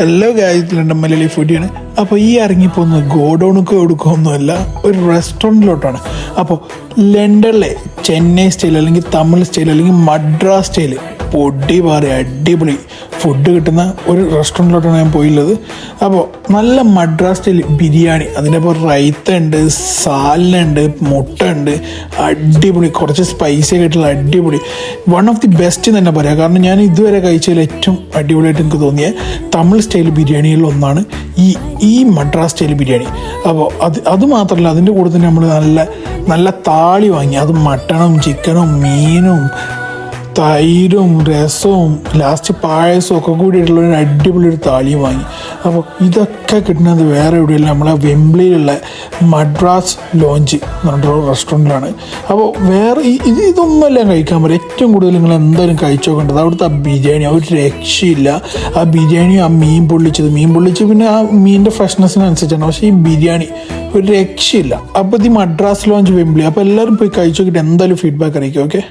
എല്ലാ കാര്യത്തിലുണ്ട് മലയാളി ഫുഡിയാണ്. അപ്പോൾ ഈ ഇറങ്ങിപ്പോകുന്നത് ഗോഡൗണൊക്കെ കൊടുക്കുകയൊന്നുമല്ല, ഒരു റെസ്റ്റോറൻറ്റിലോട്ടാണ്. അപ്പോൾ ലണ്ടനിലെ ചെന്നൈ സ്റ്റൈൽ അല്ലെങ്കിൽ തമിഴ് സ്റ്റൈൽ അല്ലെങ്കിൽ മദ്രാസ് സ്റ്റൈൽ പൊടി പാറി അടിപൊളി ഫുഡ് കിട്ടുന്ന ഒരു റെസ്റ്റോറൻറ്റിലോട്ടാണ് ഞാൻ പോയുള്ളത്. അപ്പോൾ നല്ല മദ്രാസ് സ്റ്റൈൽ ബിരിയാണി, അതിനപ്പോൾ റൈത്ത ഉണ്ട്, സാലനുണ്ട്, മുട്ട ഉണ്ട്, അടിപൊളി കുറച്ച് സ്പൈസി ആയിട്ടുള്ള അടിപൊളി വൺ ഓഫ് ദി ബെസ്റ്റ് എന്ന് തന്നെ പറയാം. കാരണം ഞാൻ ഇതുവരെ കഴിച്ചതിൽ ഏറ്റവും അടിപൊളിയായിട്ട് എനിക്ക് തോന്നിയ തമിഴ് സ്റ്റൈൽ ബിരിയാണികളിൽ ഒന്നാണ് ഈ മദ്രാസ് സ്റ്റൈൽ ബിരിയാണി. അപ്പോൾ അത് മാത്രമല്ല, അതിൻ്റെ കൂടെ തന്നെ നമ്മൾ നല്ല താളി വാങ്ങി, അത് മട്ടണും ചിക്കനും മീനും തൈരും രസവും ലാസ്റ്റ് പായസവും ഒക്കെ കൂടിയിട്ടുള്ള ഒരു അടിപൊളി ഒരു താളിയും വാങ്ങി. അപ്പോൾ ഇതൊക്കെ കിട്ടുന്നത് വേറെ എവിടെയല്ല, നമ്മളെ വെംബ്ലിയിലുള്ള മദ്രാസ് ലോഞ്ച് എന്ന് പറഞ്ഞിട്ടുള്ള റെസ്റ്റോറൻറ്റിലാണ്. അപ്പോൾ വേറെ ഇതൊന്നുമല്ല കഴിക്കാൻ പറ്റും. ഏറ്റവും കൂടുതൽ നിങ്ങൾ എന്തായാലും കഴിച്ചു നോക്കേണ്ടത് അവിടുത്തെ ആ ബിരിയാണി, ഒരു രക്ഷയില്ല. ആ ബിരിയാണി, ആ മീൻ പൊള്ളിച്ചത് പിന്നെ ആ മീനിൻ്റെ ഫ്രഷ്നെസ്സിനനുസരിച്ചാണ്. പക്ഷേ ഈ ബിരിയാണി ഒരു രക്ഷയില്ല. അപ്പോൾ ഇത് മദ്രാസ് ലോഞ്ച് വെംബ്ലി. അപ്പോൾ എല്ലാവരും പോയി കഴിച്ചു നോക്കിയിട്ട് എന്തായാലും ഫീഡ്ബാക്ക് അറിയിക്കും. ഓക്കെ.